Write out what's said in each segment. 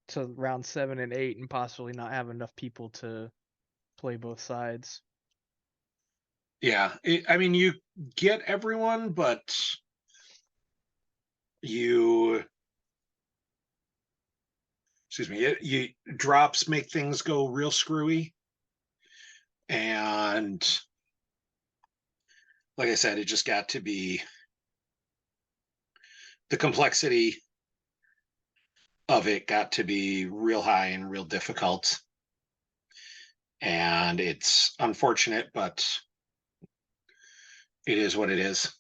to round 7 and 8 and possibly not have enough people to play both sides. Yeah, I mean, you get everyone, but you, excuse me, you drops make things go real screwy. And like I said, it just got to be the complexity of it got to be real high and real difficult. And it's unfortunate, but it is what it is.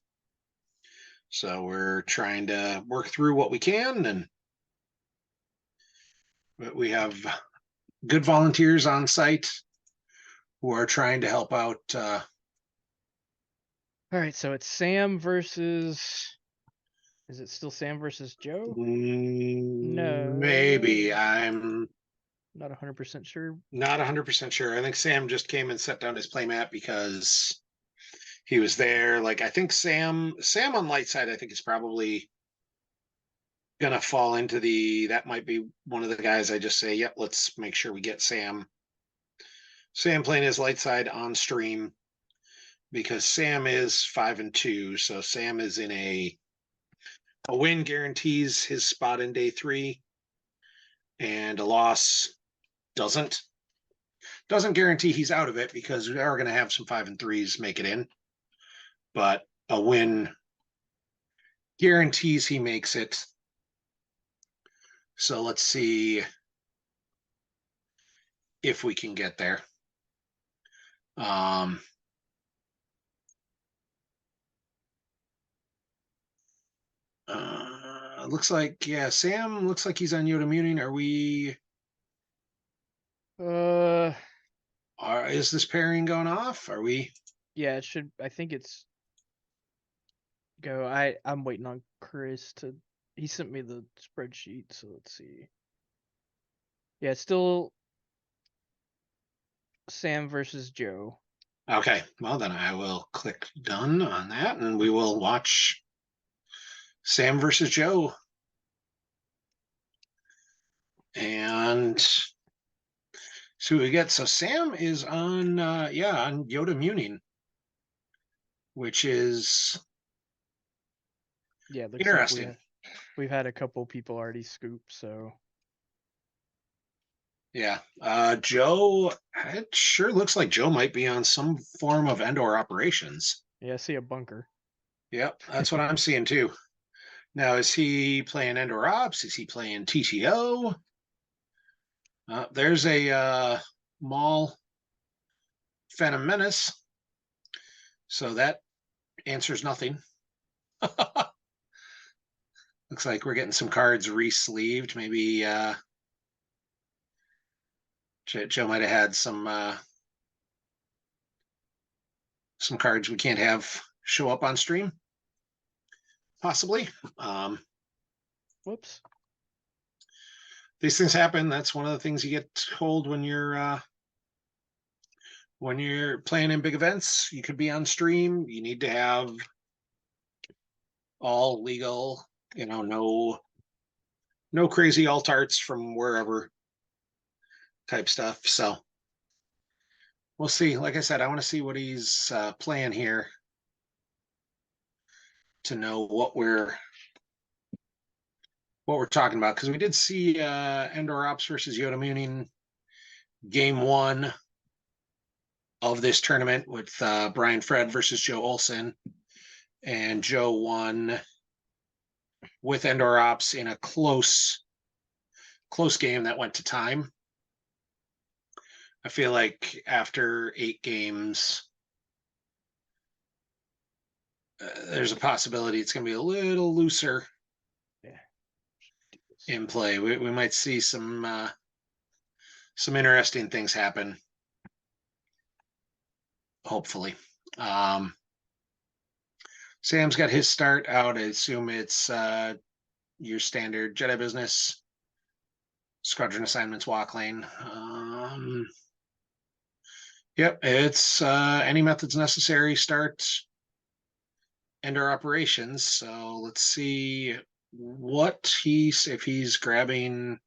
So we're trying to work through what we can, and we have good volunteers on site who are trying to help out. All right, so it's Sam versus. Is it still Sam versus Joe? Maybe. No, I'm not 100% sure. not 100% sure. I think Sam just came and set down his playmat because he was there. Like, I think Sam on light side, I think is probably gonna fall into that might be one of the guys I just say, yep, let's make sure we get Sam playing his light side on stream, because Sam is 5-2, so Sam is in a win guarantees his spot in day 3, and a loss doesn't guarantee he's out of it, because we are going to have some 5-3s make it in, but a win guarantees he makes it. So let's see if we can get there. Looks like, yeah, Sam looks like he's on Yoda Muting. Are we? Is this pairing going off? Are we? Yeah, it should. I think it's go. I'm waiting on Chris to. He sent me the spreadsheet, so let's see. Yeah, it's still Sam versus Joe. Okay, well then I will click done on that, and we will watch Sam versus Joe. And see what we get. So Sam is on, on Yoda Muning, which is Yeah, it looks interesting. like we've had a couple people already scoop, so Yeah, Joe. It sure looks like Joe might be on some form of Endor operations. yeah, I see a bunker. Yep, that's what I'm seeing too. Now, is he playing Endor Ops? Is he playing TTO? There's a Maul Phantom Menace. So that answers nothing. Looks like we're getting some cards re-sleeved. Maybe Joe might have had some cards we can't have show up on stream. Possibly. Whoops. These things happen. That's one of the things you get told when you're playing in big events. You could be on stream. You need to have all legal, no crazy alt arts from wherever type stuff. So we'll see. Like I said, I want to see what he's playing here to know what we're talking about, because we did see Endor Ops versus Yoda Muning game 1 of this tournament with Brian Fred versus Joe Olson, and Joe won with Endor Ops in a close game that went to time. I feel like after 8 games, there's a possibility it's going to be a little looser in play. We might see some interesting things happen, hopefully. Sam's got his start out. I assume it's your standard Jedi business, squadron assignments, walk lane. Yep, it's any methods necessary, start Endor operations. So let's see what if he's grabbing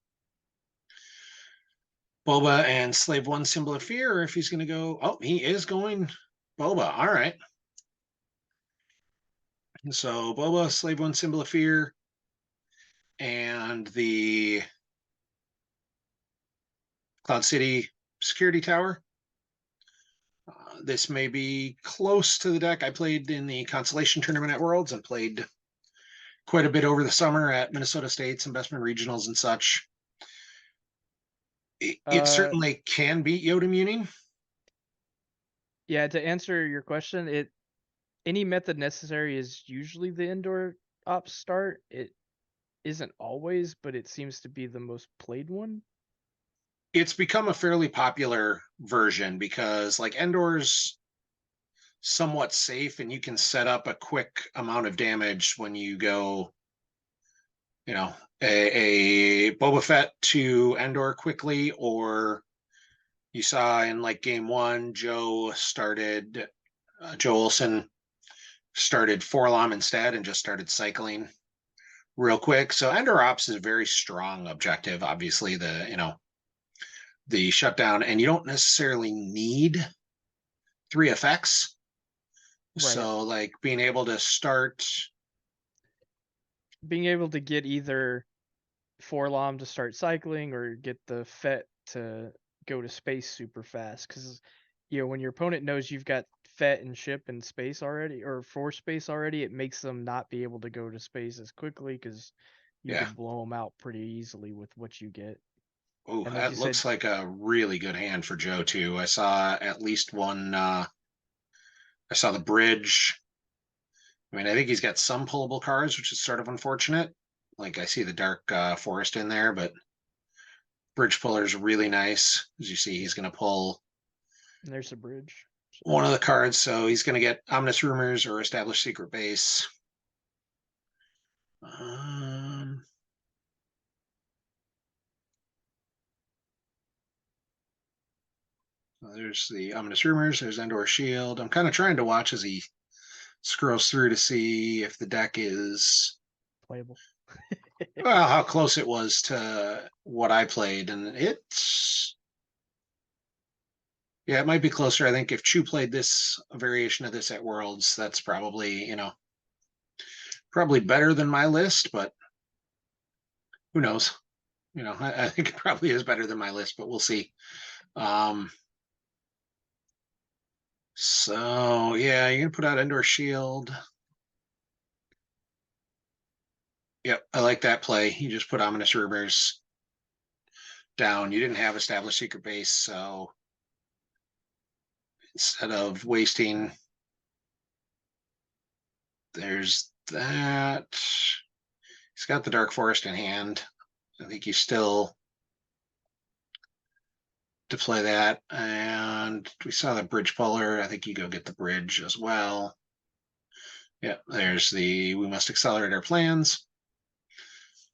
Boba and Slave One Symbol of Fear, or if he's going to go. Oh, he is going Boba. All right. So Boba, Slave One Symbol of Fear, and the Cloud City Security Tower. This may be close to the deck. I played in the Constellation Tournament at Worlds and played quite a bit over the summer at Minnesota State's investment regionals and such. It Uh, certainly can beat Yoda Muning. yeah. To answer your question, any method necessary is usually the Endor ops start. It isn't always, but it seems to be the most played one. It's become a fairly popular version because like Endor's somewhat safe and you can set up a quick amount of damage when you go, you know, a Boba Fett to Endor quickly, or you saw in like game one, Joe Olson started Forlom instead and just started cycling real quick. So Endor Ops is a very strong objective. Obviously, the shutdown, and you don't necessarily need 3 effects. Right. So like being able to start, Being able to get either Forlom to start cycling or get the Fett to go to space super fast. Because, when your opponent knows you've got Fett and ship in space already, or for space already, it makes them not be able to go to space as quickly because you yeah. could blow them out pretty easily with what you get. Oh, And like you that said, looks like a really good hand for Joe too. I saw at least one. I saw the bridge. I mean, I think he's got some pullable cards, which is sort of unfortunate. Like I see the dark forest in there, but bridge puller is really nice. As you see, he's going to pull there's a bridge. So one of the cards, so he's going to get ominous rumors or established secret base. Um, there's the ominous rumors. There's Endor Shield. I'm kind of trying to watch as he scrolls through to see if the deck is playable. well how close it was to what I played, and it's yeah, it might be closer. I think if Chu played this a variation of this at Worlds, that's probably probably better than my list, but who knows? I think it probably is better than my list, but we'll see. Um, so yeah, you're gonna put out Endor Shield. Yep, I like that play. You just put ominous rumors down. You didn't have established secret base, so instead of wasting, there's that. He's got the Dark Forest in hand. I think you still deploy that. And we saw the bridge puller. I think you go get the bridge as well. Yeah, there's the we must accelerate our plans.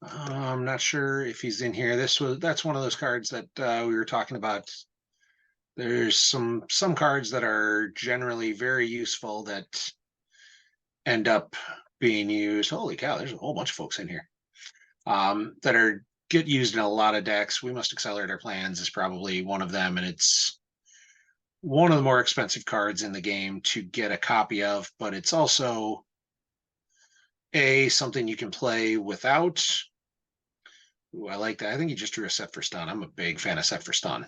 I'm not sure if he's in here. That's one of those cards that we were talking about. There's some cards that are generally very useful that end up being used. Holy cow, there's a whole bunch of folks in here that are get used in a lot of decks. We must accelerate our plans is probably one of them, and it's one of the more expensive cards in the game to get a copy of, but it's also something you can play without. Ooh, I like that. I think he just drew a set for stun. I'm a big fan of set for stun.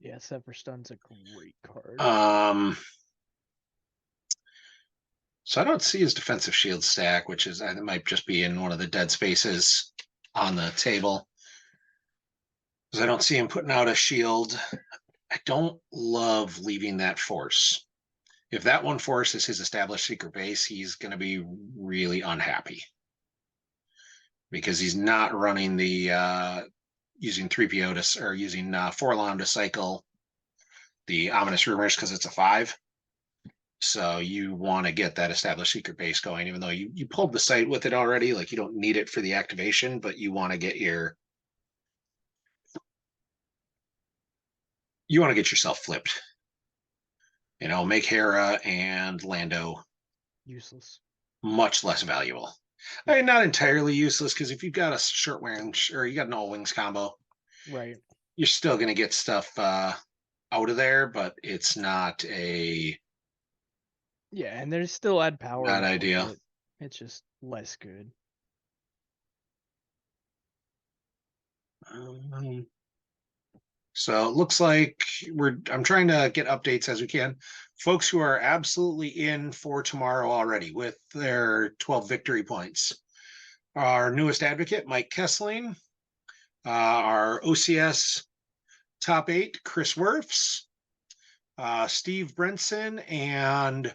Yeah, Set for Stun's a great card. So I don't see his defensive shield stack, which is, it might just be in one of the dead spaces on the table. Because I don't see him putting out a shield. I don't love leaving that force. If that one force is his established secret base, he's going to be really unhappy because he's not running the using 3PO to or using Forlom to cycle the ominous rumors because it's a 5. So you want to get that established secret base going, even though you pulled the site with it already. Like you don't need it for the activation, but you want to get yourself flipped. Make Hera and Lando Useless. much less valuable. I Yeah. mean, not entirely useless because if you've got a short range or you got an all wings combo, Right. you're still going to get stuff out of there, but it's not a Yeah, and there's still add power bad and idea. bullshit. It's just less good. Um, so it looks like I'm trying to get updates as we can. Folks who are absolutely in for tomorrow already with their 12 victory points. Our newest advocate, Mike Kessling. Our OCS top 8, Chris Werfs. Steve Brenson, and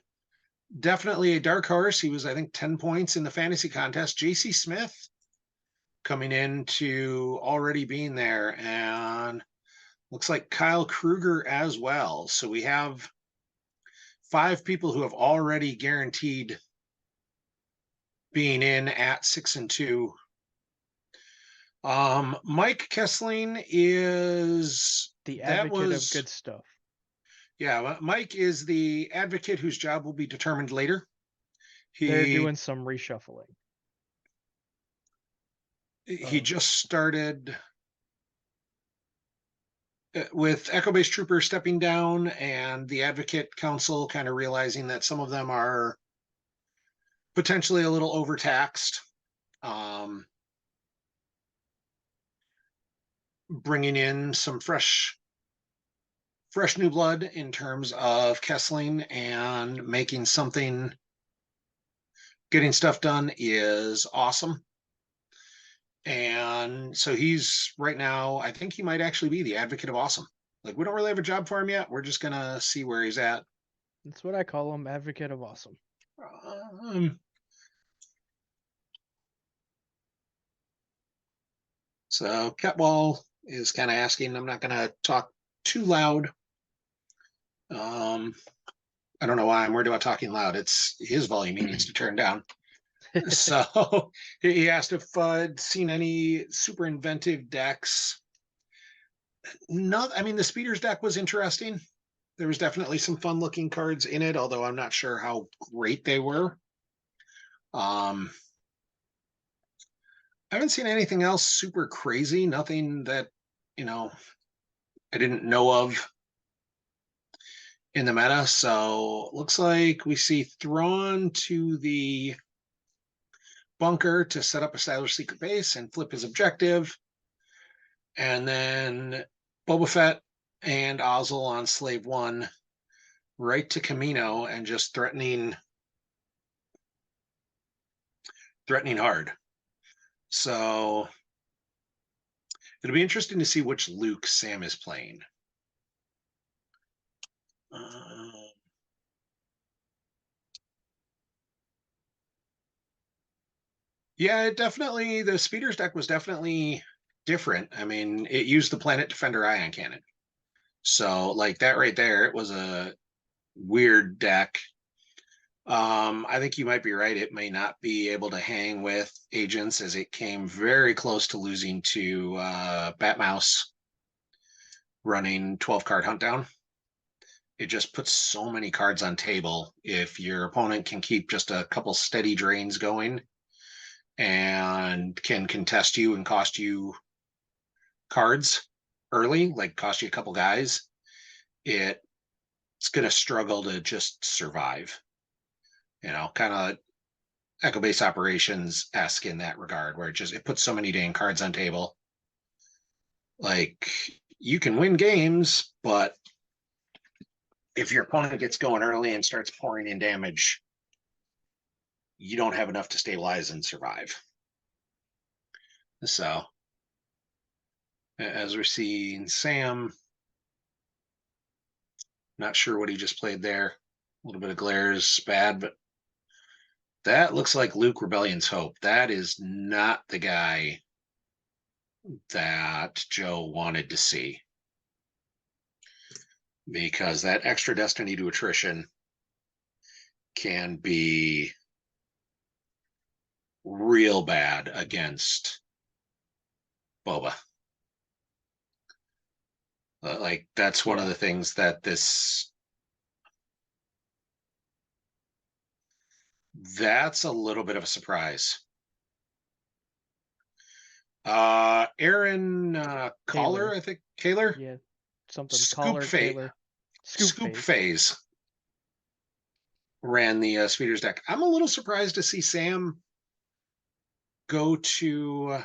definitely a dark horse. He was, I think, 10 points in the fantasy contest. JC Smith coming in to already being there, and looks like Kyle Kruger as well. So we have 5 people who have already guaranteed being in at 6-2. Mike Kessling is The that advocate of was good stuff. yeah. Mike is the advocate whose job will be determined later. They're He doing some reshuffling. he just started with Echo Base Trooper stepping down and the Advocate Council kind of realizing that some of them are potentially a little overtaxed. Um, Bringing in some fresh new blood in terms of Kessling and making something, getting stuff done is awesome. And so he's right now, I think he might actually be the advocate of awesome. Like, we don't really have a job for him yet. We're just going to see where he's at. That's what I call him, advocate of awesome. Um, so Catwall is kind of asking, I'm not going to talk too loud. Um, I don't know why I'm worried about talking loud. It's his volume he needs to turn down. So he asked if I'd seen any super inventive decks. No, I mean, the Speeders deck was interesting. There was definitely some fun looking cards in it, although I'm not sure how great they were. I haven't seen anything else super crazy. Nothing that, you know, I didn't know of in the meta. So looks like we see Thrawn to the bunker to set up a stylish secret base and flip his objective. And then Boba Fett and Ozzel on Slave One right to Camino and just threatening hard. So it'll be interesting to see which Luke Sam is playing. Yeah, it definitely, the Speeders deck was definitely different. I mean, it used the Planet Defender Ion Cannon. So, like that right there, it was a weird deck. I think you might be right. It may not be able to hang with agents as it came very close to losing to Batmouse running 12 card hunt down. It just puts so many cards on table. If your opponent can keep just a couple steady drains going and can contest you and cost you cards early, like cost you a couple guys, it's going to struggle to just survive. Kind of Echo Base Operations esque in that regard, where it puts so many dang cards on table. Like, you can win games, but if your opponent gets going early and starts pouring in damage, you don't have enough to stabilize and survive. So, as we're seeing Sam, not sure what he just played there. A little bit of glare is bad, but that looks like Luke Rebellion's Hope. That is not the guy that Joe wanted to see, because that extra destiny to attrition can be real bad against Boba. Like, that's one of Yeah. the things that that's a little bit of a surprise. Aaron Collar, Kaler. I think. Kaler? Yeah, something. Scoop Collar, Phase. Kaler. Scoop Scoop phase. Phase ran the Speeders deck. I'm a little surprised to see Sam go to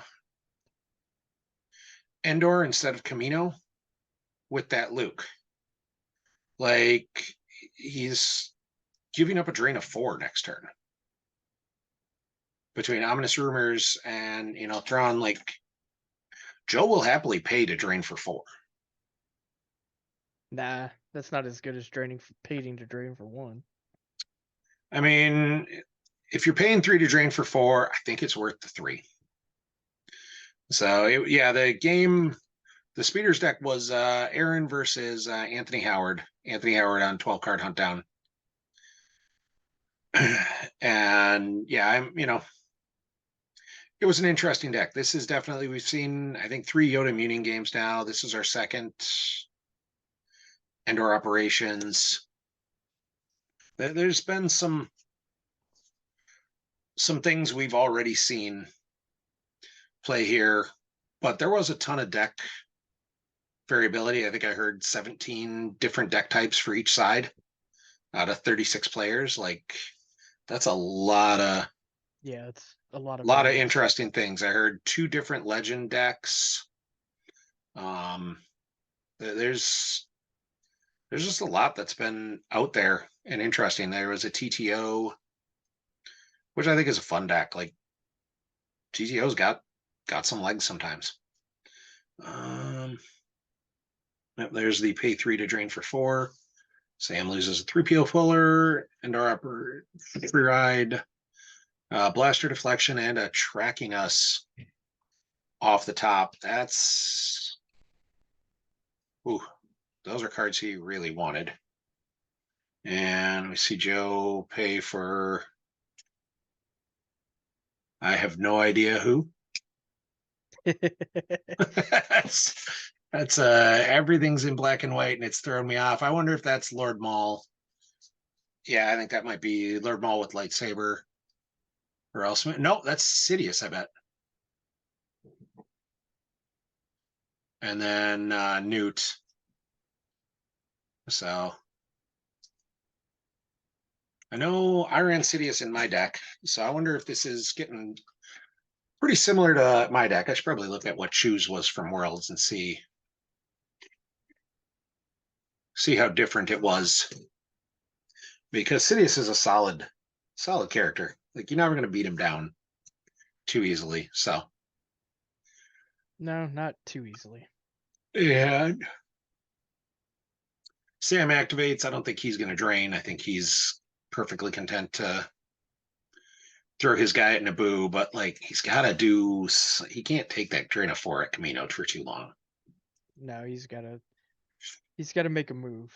Endor instead of Camino with that Luke. Like, he's giving up a drain of 4 next turn. Between Ominous Rumors and, Thrawn, like, Joe will happily pay to drain for 4. Nah, that's not as good as paying to drain for 1. I mean, if you're paying 3 to drain for 4, I think it's worth the 3. So, the Speeders deck was Aaron versus Anthony Howard. Anthony Howard on 12 card hunt down. And yeah, it was an interesting deck. This is definitely, we've seen, I think, 3 Yoda Muning games now. This is our second Endor operations. There's been some things we've already seen play here, but there was a ton of deck variability. I think I heard 17 different deck types for each side out of 36 players. Like, that's a lot of it's a lot of lot of variance. interesting things. I heard 2 different legend decks. There's just a lot that's been out there and interesting. There was a TTO, which I think is a fun deck. Like, TTO's got some legs sometimes. There's the pay 3 to drain for 4. Sam loses a 3PO Fuller, Endor upper free ride, blaster deflection, and a tracking us off the top. That's those are cards he really wanted. And we see Joe pay for, I have no idea who. that's everything's in black and white and it's thrown me off. I wonder if that's Lord Maul. Yeah, I think that might be Lord Maul with lightsaber. Or else, no, that's Sidious, I bet. And then Newt. So I know I ran Sidious in my deck, so I wonder if this is getting pretty similar to my deck. I should probably look at what Choose was from Worlds and see how different it was. Because Sidious is a solid character. Like, you're never going to beat him down too easily. So No, not too easily. yeah. Sam activates. I don't think he's going to drain. I think he's perfectly content to throw his guy at Naboo, but like, he's got to do. He can't take that drain of 4 at Camino for too long. No, he's got to make a move.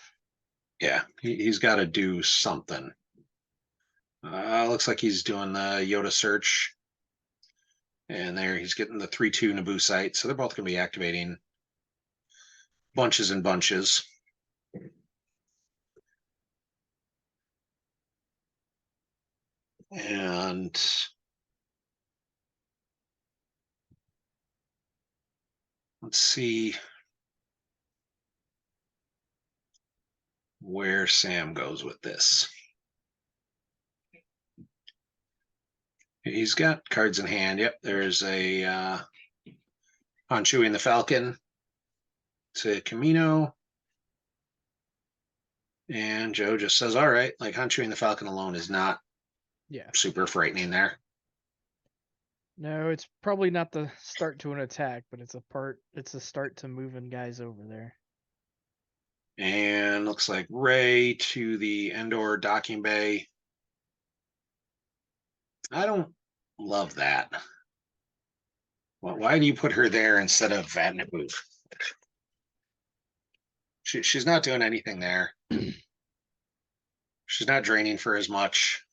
Yeah, he's got to do something. Looks like he's doing the Yoda search. And there he's getting the 3/2 Naboo site. So they're both going to be activating bunches and bunches. And let's see where Sam goes with this. He's got cards in hand. Yep, there's a Han Chewie the Falcon to Camino. And Joe just says, all right, like, Han Chewie the Falcon alone is not super frightening there. No, it's probably not the start to an attack, but it's a start to moving guys over there. And looks like Rey to the Endor docking bay. I don't love that. Well, why do you put her there instead of at Naboo? She's not doing anything there. She's not draining for as much.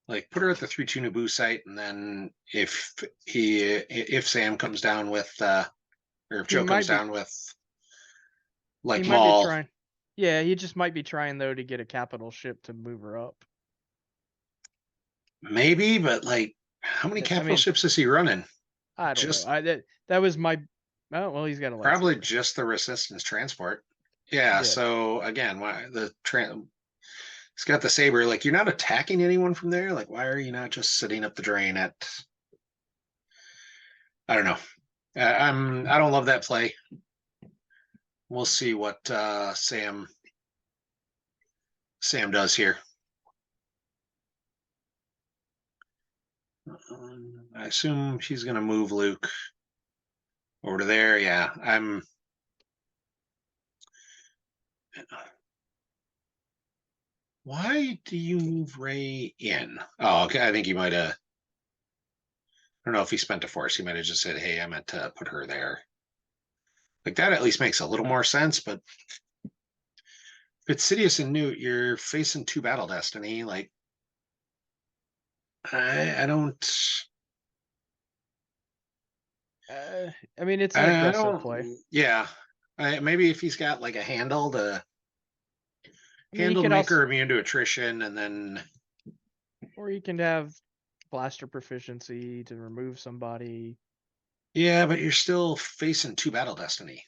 Like, put her at the 3/2 Naboo site, and then if Sam comes down with or if Joe comes down with like he Maul. Might be trying. Yeah, he just might be trying though to get a capital ship to move her up. Maybe, but like, How many I capital mean, ships is he running? I don't know. Just That was my. Oh well, he's got a probably lightsaber. just the resistance transport. Yeah. Yeah. So again, why he's got the saber. Like you're not attacking anyone from there. Like why are you not just sitting up the drain at? I don't know. I don't love that play. We'll see what Sam does here. I assume she's going to move Luke over to there. Yeah, I'm. Why do you move Ray in? Oh, okay. I think he might have. I don't know if he spent a force. He might have just said, "Hey, I meant to put her there." Like that at least makes a little more sense. But if it's Sidious and Newt, you're facing two battle destiny. Like I don't. I mean, it's an I aggressive play. don't. Yeah. Maybe if he's got like a I mean, he handle to could make also, her immune to attrition, and then or he can have blaster proficiency to remove somebody yeah, but you're still facing two battle destiny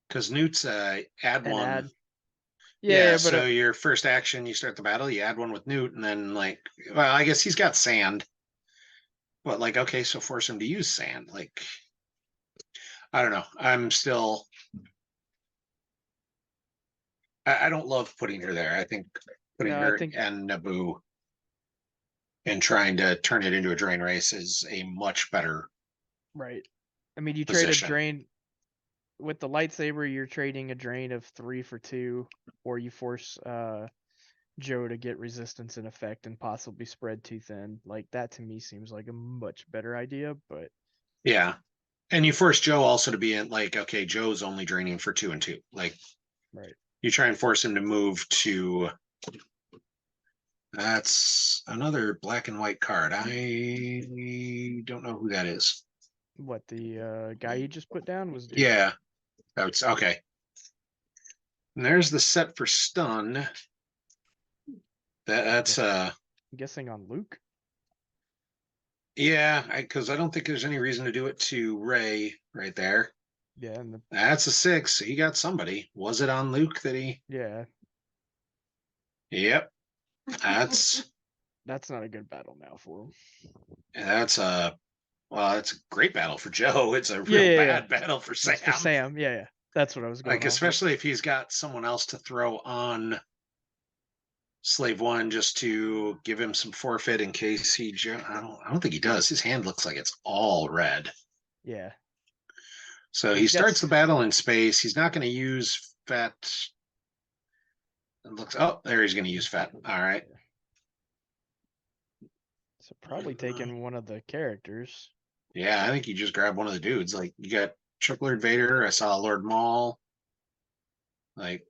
because Newt's add and one. add. Yeah, Yeah, but so your first action, you start the battle, you add one with Newt, and then like, well, I guess he's got sand, but like, okay, so force him to use sand. Like, I don't know. I'm still, I don't love putting her there. I think putting no, I her think and Naboo and trying to turn it into a drain race is a much better right. I mean, you trade a position. drain with the lightsaber. You're trading a drain of 3 for 2, or you force Joe to get resistance in effect and possibly spread too thin. Like that to me seems like a much better idea. But Yeah. And you force Joe also to be in like, okay, Joe's only draining for 2 and 2. Like right, you try and force him to move to that's another black and white card. I don't know who that is. what the guy you just put down was Duke. Yeah, that's okay. And there's the set for stun. That's I'm guessing on Luke. yeah, because I don't think there's any reason to do it to Ray right there. Yeah, and That's a 6. He got somebody. Was it on Luke that he? yeah, Yep. That's that's not a good battle now for him. that's a well, that's a great battle for Joe. It's a Yeah, real yeah, yeah. bad battle for That's for Sam. Sam. Yeah, yeah. That's what I was going Like off of. especially if he's got someone else to throw on Slave One just to give him some forfeit in case he. I don't think he does. His hand looks like it's all red. Yeah, So he he's got. starts the battle in space. He's not going to use Fett. It looks. Oh, there he's going to use Fett. All right. So probably taking one of the characters. Yeah, I think you just grab one of the dudes. Like you got Triple Vader. I saw Lord Maul. Like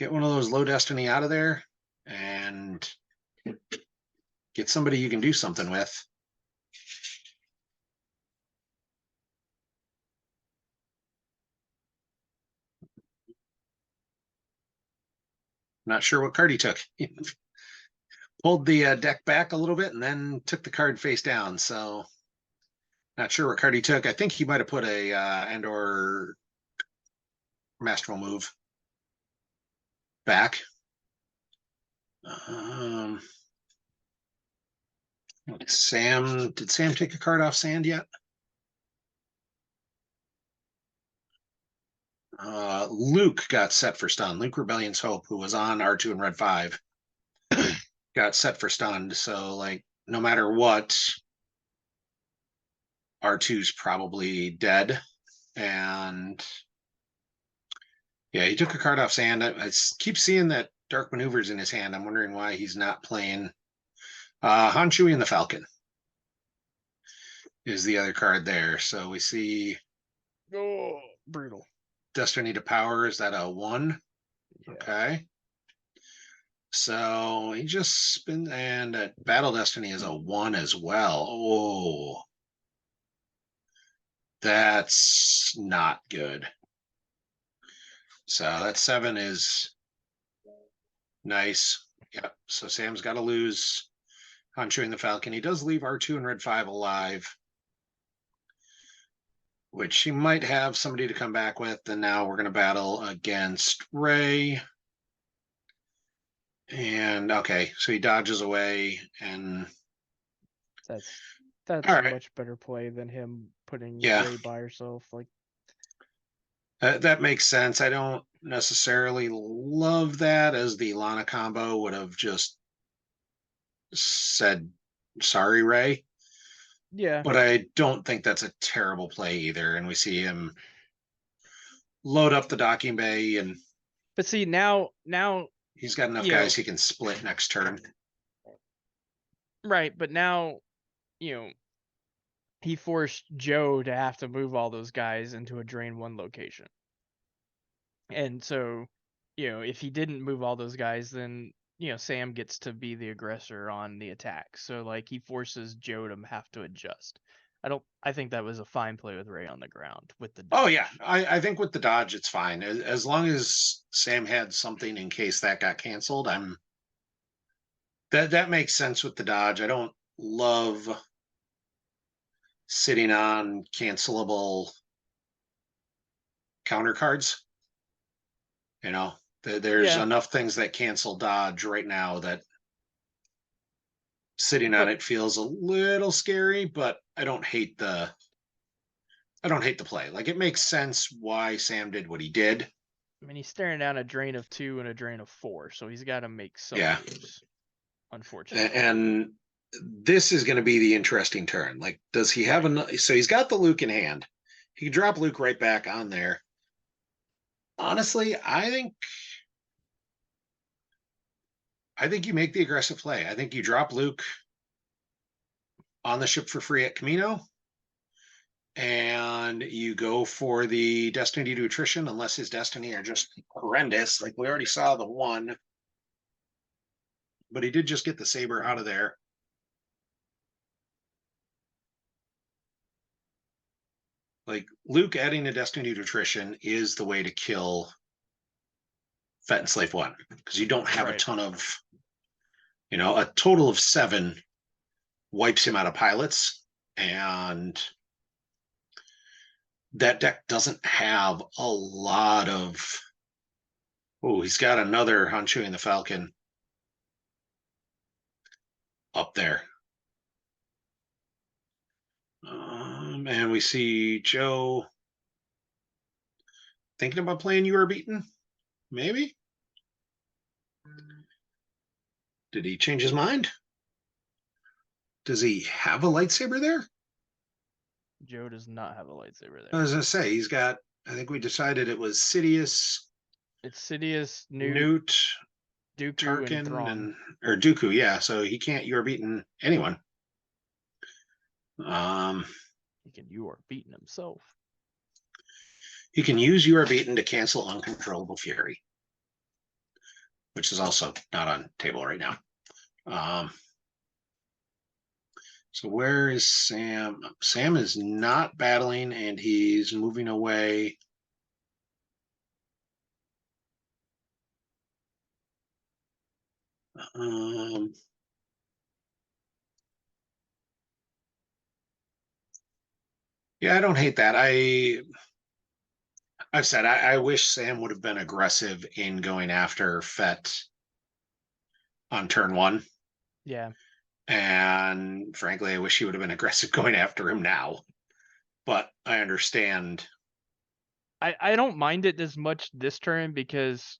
get one of those low destiny out of there and get somebody you can do something with. Not sure what card he took. Pulled the deck back a little bit and then took the card face down. So not sure what card he took. I think he might have put a Endor masterful move back. Um, Sam, did Sam take a card off sand yet? Luke got set for stun. Luke Rebellion's Hope, who was on R2 and Red 5, got set for stunned. So, like, no matter what, R2's probably dead. And yeah, he took a card off sand. I keep seeing that Dark Maneuvers in his hand. I'm wondering why he's not playing. Han Chewie and the Falcon is the other card there. So we see Oh, brutal. Destiny to Power. Is that a 1? Yeah. Okay. So he just spins, and Battle Destiny is a 1 as well. Oh, that's not good. So that 7 is nice. Yep. So Sam's got to lose Hanchoing the Falcon. He does leave R2 and Red 5 alive, which he might have somebody to come back with. And now we're going to battle against Ray. And okay, so he dodges away, and That's all a right, much better play than him putting yeah, Ray by herself. Like, that makes sense. I don't necessarily love that, as the Lana combo would have just said, sorry, Ray. yeah. But I don't think that's a terrible play either. And we see him load up the docking bay, and But see, now he's got enough you know, guys he can split next turn. right? But now he forced Joe to have to move all those guys into a drain 1 location. And so, if he didn't move all those guys, then Sam gets to be the aggressor on the attack. So like he forces Joe to have to adjust. I think that was a fine play with Ray on the ground with the dodge. Oh yeah, I think with the dodge it's fine, as long as Sam had something in case that got canceled. That makes sense with the dodge. I don't love sitting on cancelable counter cards. There's Yeah, enough things that cancel dodge right now that sitting on but it feels a little scary, but I don't hate the play. Like, it makes sense why Sam did what he did. I mean he's staring down a drain of 2 and a drain of 4, so he's got to make some Yeah. moves. Unfortunately. And this is going to be the interesting turn. Like, does he have enough? So he's got the Luke in hand. He can drop Luke right back on there. Honestly, I think you make the aggressive play. I think you drop Luke on the ship for free at Camino, and you go for the Destiny to attrition, unless his Destiny are just horrendous. Like, we already saw the one, but he did just get the Saber out of there. Like, Luke adding a Destiny to attrition is the way to kill Fett and Slave 1, because you don't have a Right. ton of, a total of 7 wipes him out of pilots, and that deck doesn't have a lot of. Oh, he's got another Hanchu in the Falcon up there. And we see Joe thinking about playing You Are Beaten. Maybe. Did he change his mind? Does he have a lightsaber there? Joe does not have a lightsaber I there. was gonna say, he's got. I think we decided it was Sidious, It's Sidious, Newt, Newt, Dooku, and Tarkin, Thrawn. and or Dooku. Yeah, so he can't. You Are Beaten anyone. Um, You are beating himself. he can use You Are Beaten to cancel Uncontrollable Fury, which is also not on table right now. So where is Sam? Sam is not battling, and he's moving away. Um, yeah, I don't hate that. I've said I wish Sam would have been aggressive in going after Fett on turn 1. Yeah. And frankly, I wish he would have been aggressive going after him now. But I understand. I don't mind it as much this turn because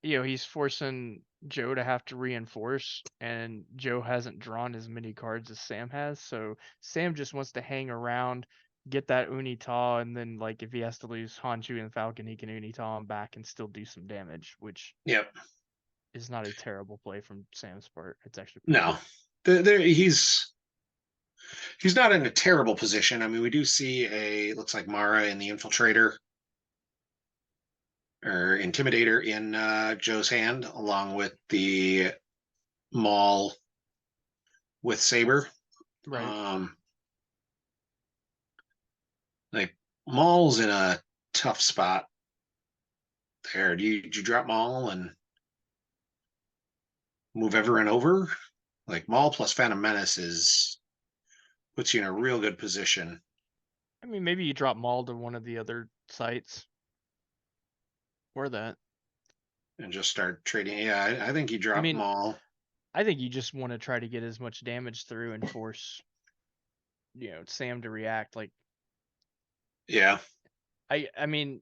he's forcing Joe to have to reinforce, and Joe hasn't drawn as many cards as Sam has, so Sam just wants to hang around, get that Unita, and then like if he has to lose Hanchu and Falcon, he can Unita him back and still do some damage, which Yep. is not a terrible play from Sam's part. It's actually pretty No. good. He's not in a terrible position. I mean, we do see looks like Mara in the Infiltrator or Intimidator in Joe's hand, along with the Maul with Saber. Right. Like, Maul's in a tough spot there. Did you drop Maul and move everyone over? Like Maul plus Phantom Menace puts you in a real good position. I mean, maybe you drop Maul to one of the other sites. Or that. And just start trading. Yeah, I think you I drop mean, Maul. I think you just want to try to get as much damage through and force, Sam to react. Like, Yeah. I mean,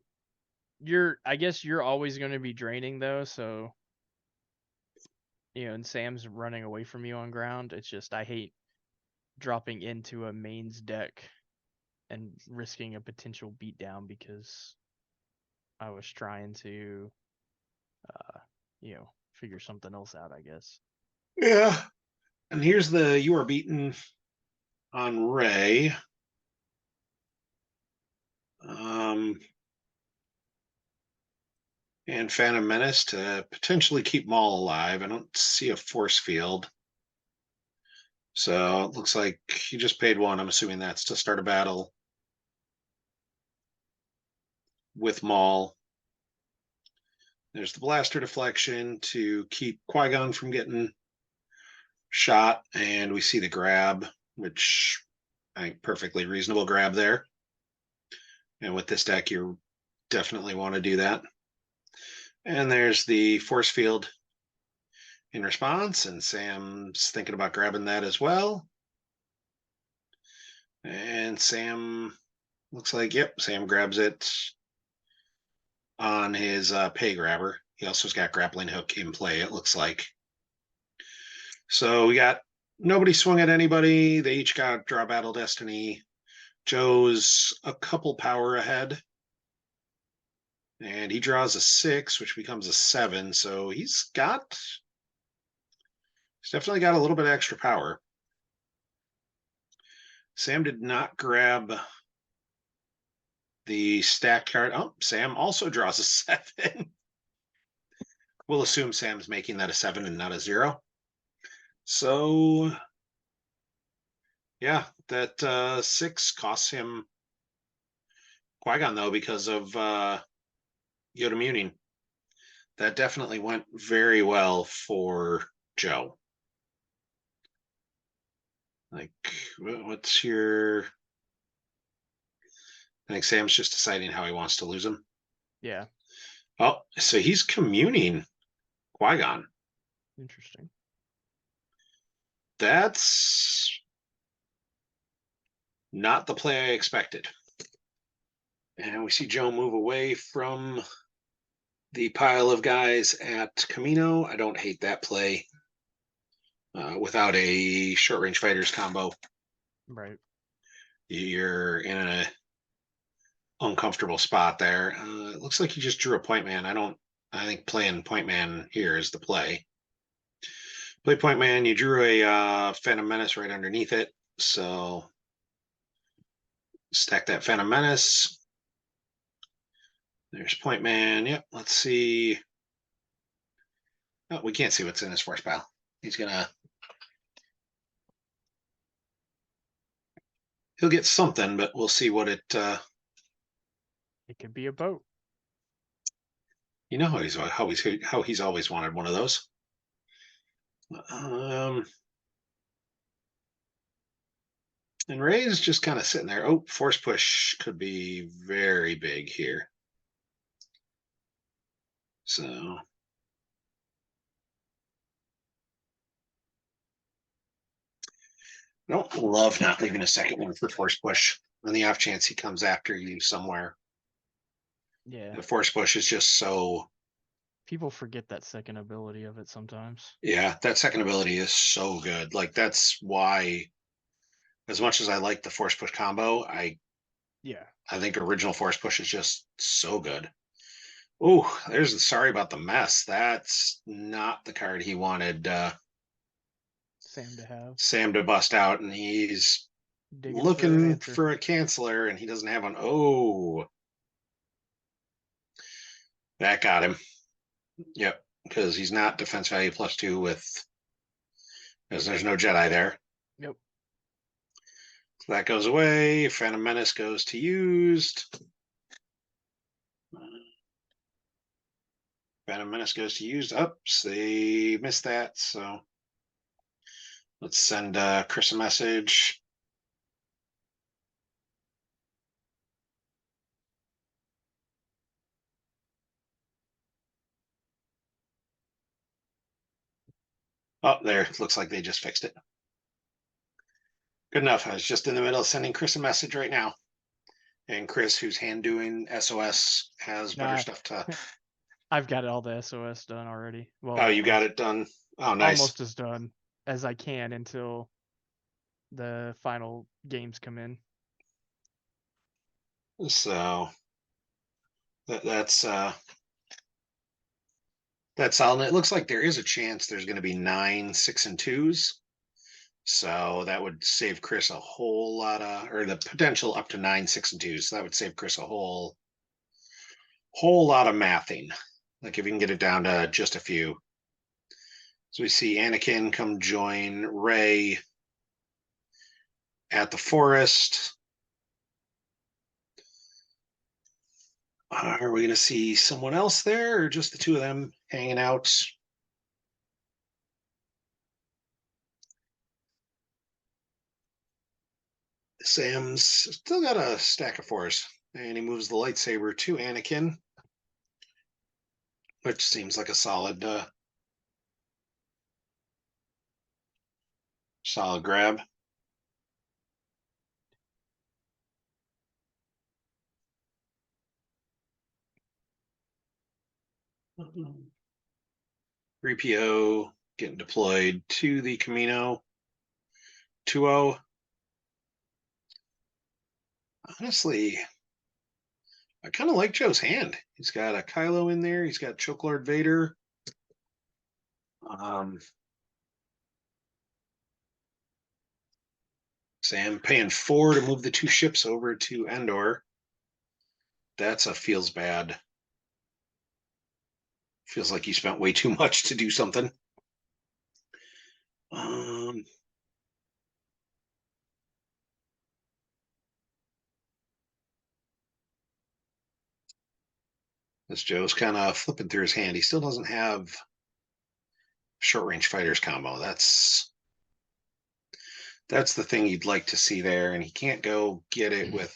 I guess you're always going to be draining though, so and Sam's running away from you on ground. It's just I hate dropping into a mains deck and risking a potential beatdown because I was trying to, uh, figure something else out. I guess. Yeah. And here's the you are beaten on Ray. Um, and Phantom Menace to potentially keep Maul alive. I don't see a force field. So it looks like he just paid one. I'm assuming that's to start a battle with Maul. There's the blaster deflection to keep Qui-Gon from getting shot. And we see the grab, which I think perfectly reasonable grab there. And with this deck, you definitely want to do that. And there's the force field in response, and Sam's thinking about grabbing that as well. And Sam looks like, yep, Sam grabs it on his pay grabber. He also's got grappling hook in play, it looks like. So we got nobody swung at anybody. They each got draw battle destiny. Joe's a couple power ahead. And he draws a 6, which becomes a 7. So he's definitely got a little bit of extra power. Sam did not grab the stack card. Oh, Sam also draws a 7. We'll assume Sam's making that a 7 and not a 0. So, yeah, that 6 costs him Qui-Gon, though, because of Yoda Muning. That definitely went very well for Joe. Like, what's your... I think Sam's just deciding how he wants to lose him. Yeah. Oh, so he's communing Qui-Gon. Interesting. That's not the play I expected. And we see Joe move away from the pile of guys at Camino. I don't hate that play without a short range fighters combo. Right. You're in an uncomfortable spot there. It looks like you just drew a point man. I think playing point man here is the play. Play point man, you drew a Phantom Menace right underneath it. So stack that Phantom Menace. There's point man. Yep. Let's see. Oh, we can't see what's in his force pile. He'll get something, but we'll see what it. It could be a boat. You know how he's always wanted one of those. And Ray's just kind of sitting there. Oh, force push could be very big here. So I don't love not leaving a second one for force push on the off chance he comes after you somewhere. Yeah. The force push is just so. People forget that second ability of it sometimes. Yeah, that second ability is so good. Like that's why, as much as I like the force push combo, Yeah. I think original force push is just so good. Oh, there's the sorry about the mess. That's not the card he wanted Sam to have. Sam to bust out, and he's Digging for an looking answer. for a canceller, and he doesn't have one. Oh, that got him. Yep, because he's not defense value +2 because there's no Jedi there. Yep. So that goes away. Phantom Menace goes to used. Phantom Menace goes to used. Oops, they missed that. So Let's send Chris a message. Oh, there. Looks like they just fixed it. Good enough. I was just in the middle of sending Chris a message right now. And Chris, who's hand doing SOS, has better Nah, stuff to. I've got all the SOS done already. Oh, Well, you got it done. Oh, nice. almost as done as I can until the final games come in. So that's all. And it looks like there is a chance there's going to be 9 6 and 2s. So that would save Chris a whole lot of, or the potential up to 9 6 and 2s. So that would save Chris a whole lot of mathing. Like if you can get it down to just a few. So we see Anakin come join Rey at the forest. Are we going to see someone else there, or just the two of them hanging out? Sam's still got a stack of force, and he moves the lightsaber to Anakin, which seems like a solid grab. 3PO getting deployed to the Camino 2-0. Honestly, I kind of like Joe's hand. He's got a Kylo in there. He's got Choke Lord Vader. Um, Sam paying 4 to move the 2 ships over to Endor. That's a feels bad. Feels like you spent way too much to do something. Um, this Joe's kind of flipping through his hand. He still doesn't have short range fighters combo. That's the thing you'd like to see there, and he can't go get it with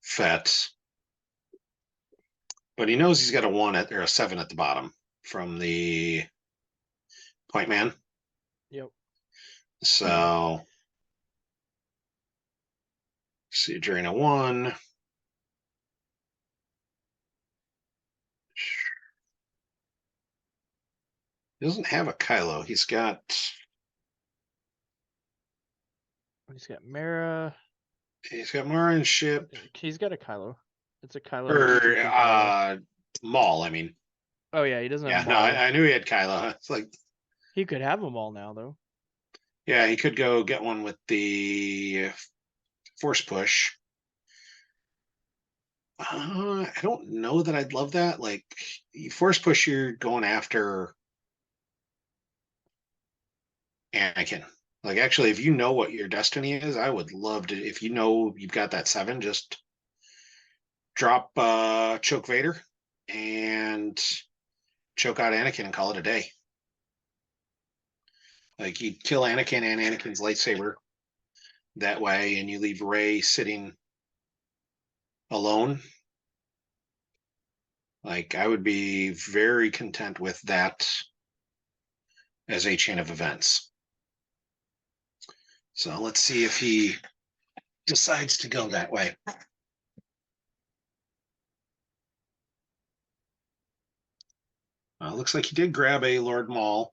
Fett, but he knows he's got a 1 or a 7 at the bottom from the point man. Yep. So see during a 1. He doesn't have a Kylo. He's got Mara. He's got Mara and ship. He's got a Kylo. It's a Kylo Or ETC Kylo. Maul, I mean. Oh yeah, he doesn't have Yeah, no, Maul. I knew he had Kylo. It's like, He could have them all now though. yeah, he could go get one with the force push. I don't know that I'd love that. Like, force push, you're going after Anakin. Like, actually, if you know what your destiny is, I would love to. If you know you've got that 7, just drop choke Vader and choke out Anakin and call it a day. Like, you'd kill Anakin and Anakin's lightsaber that way, and you leave Rey sitting alone. Like, I would be very content with that as a chain of events. So let's see if he decides to go that way. Looks like he did grab a Lord Maul.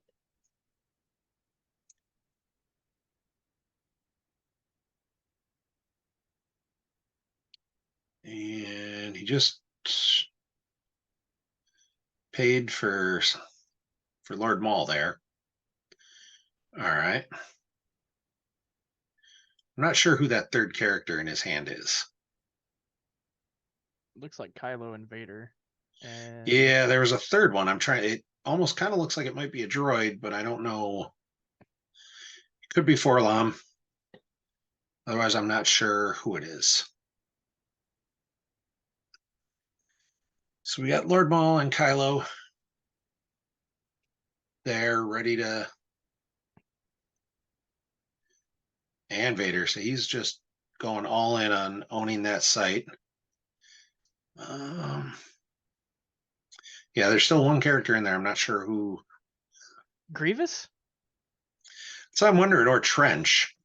And he just paid for Lord Maul there. All right. I'm not sure who that third character in his hand is. Looks like Kylo and Vader. And Yeah, there was a third one. I'm trying. It almost kind of looks like it might be a droid, but I don't know. It could be Forlom. Otherwise, I'm not sure who it is. So we got Lord Maul and Kylo there ready to and Vader. So he's just going all in on owning that site. Yeah, there's still one character in there. I'm not sure who. Grievous? So I'm wondering, or Trench.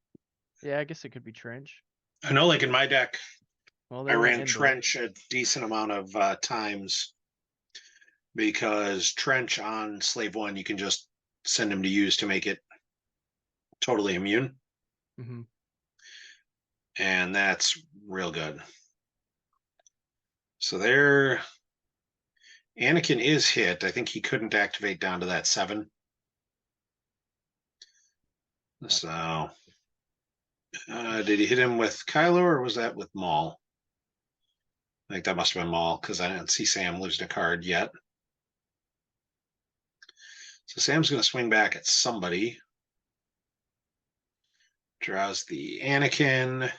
Yeah, I guess it could be Trench. I know, like in my deck, Well, I they went ran Endor. Trench a decent amount of times because Trench on Slave One, you can just send him to use to make it totally immune. Mm-hmm. And that's real good. So there, Anakin is hit. I think he couldn't activate down to that 7. So, did he hit him with Kylo or was that with Maul? I think that must have been Maul because I didn't see Sam losing a card yet. So Sam's going to swing back at somebody. Draws the Anakin.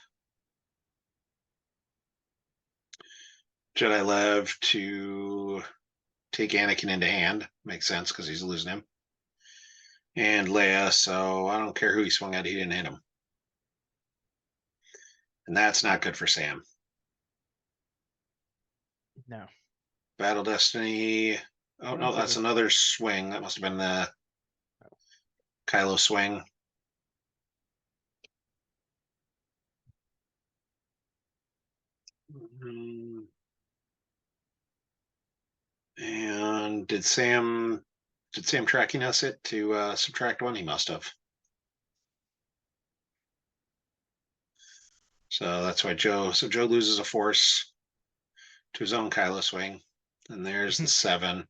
Jedi Lev to take Anakin into hand. Makes sense because he's losing him. And Leia, so I don't care who he swung at, he didn't hit him. And that's not good for Sam. No. Battle Destiny. Oh, no, that's another swing. That must have been the Kylo swing. And did Sam tracking us it to subtract 1? He must have. So that's why Joe loses a force to his own Kylo swing. And there's the 7.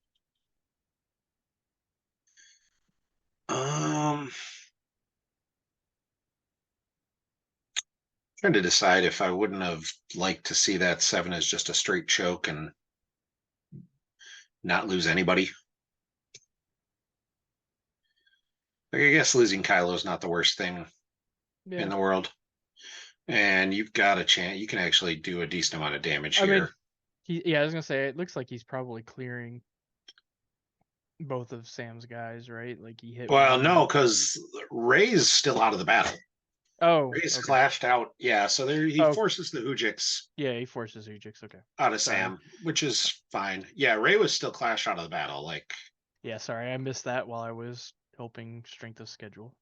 Trying to decide if I wouldn't have liked to see that 7 as just a straight choke and not lose anybody. Like, I guess losing Kylo is not the worst thing in the world. And you've got a chance. You can actually do a decent amount of damage here. I was gonna say it looks like he's probably clearing both of Sam's guys, right? Like he hit. Well, one. no, because Ray's still out of the battle. Oh, Ray's okay. clashed out. Yeah, so there he forces the Hoojiks. Yeah, he forces Hoojiks. Okay. Out of Sam, which is fine. Yeah, Ray was still clashed out of the battle. Like, yeah, sorry, I missed that while I was helping strength of schedule.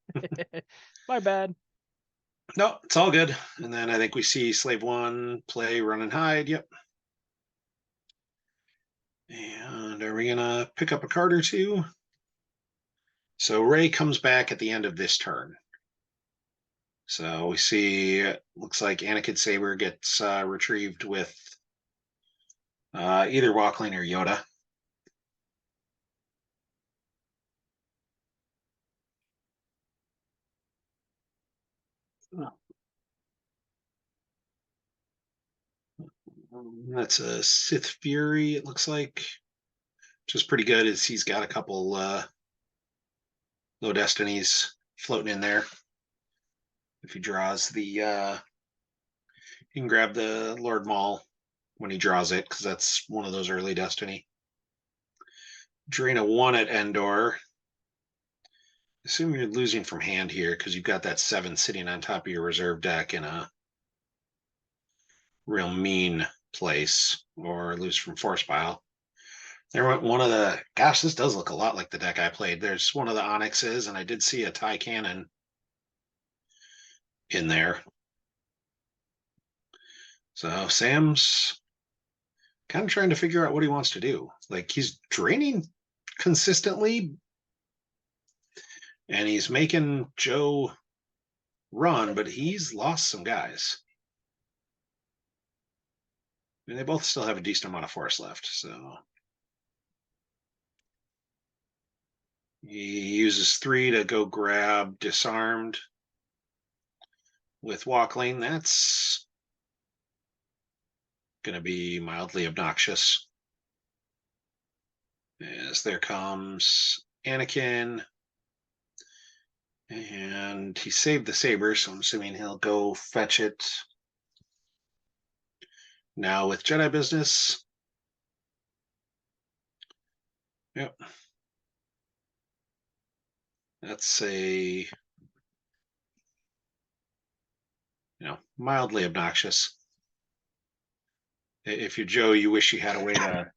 My bad. No, it's all good. And then I think we see Slave One play Run and Hide. Yep. And are we gonna pick up a card or two? So Ray comes back at the end of this turn. So we see, looks like Anakin Saber gets retrieved with either Walkling or Yoda. That's a Sith Fury, it looks like, which is pretty good. Is he's got a couple low destinies floating in there. If he draws the, you can grab the Lord Maul when he draws it because that's one of those early destiny. Drain a 1 at Endor. Assume you're losing from hand here because you've got that 7 sitting on top of your reserve deck in a real mean place, or lose from force pile. There went one of the, gosh, this does look a lot like the deck I played. There's one of the Onyxes, and I did see a tie cannon in there. So Sam's kind of trying to figure out what he wants to do. Like, he's draining consistently, and he's making Joe run, but he's lost some guys. I mean, they both still have a decent amount of force left, so he uses 3 to go grab Disarmed with Walkling. That's going to be mildly obnoxious. As there comes Anakin. And he saved the saber, so I'm assuming he'll go fetch it now with Jedi business. Yep. That's a mildly obnoxious. If you're Joe, you wish you had a way to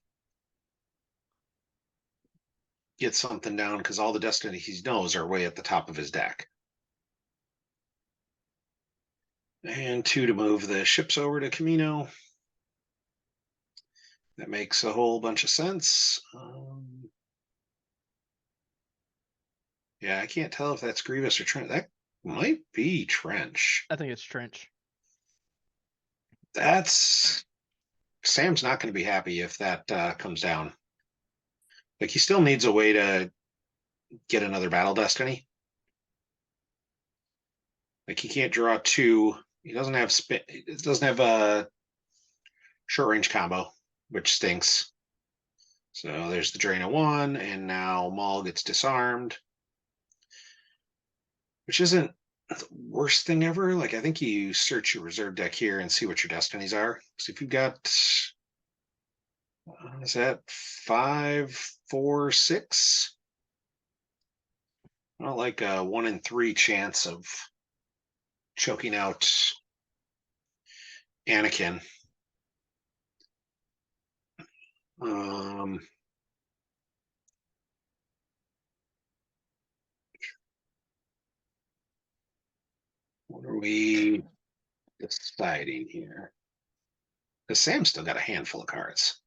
get something down because all the destinies he knows are way at the top of his deck. And 2 to move the ships over to Camino. That makes a whole bunch of sense. Yeah, I can't tell if that's Grievous or Trench. That might be Trench. I think it's Trench. That's Sam's not going to be happy if that comes down. Like he still needs a way to get another Battle Destiny. Like he can't draw 2. He doesn't have spin. It doesn't have a short range combo, which stinks. So there's the drain of 1, and now Maul gets disarmed, which isn't the worst thing ever. Like I think you search your reserve deck here and see what your destinies are. So if you've got, is that 5, 4, 6? I don't like a 1 in 3 chance of choking out Anakin. What are we deciding here? Because Sam's still got a handful of cards.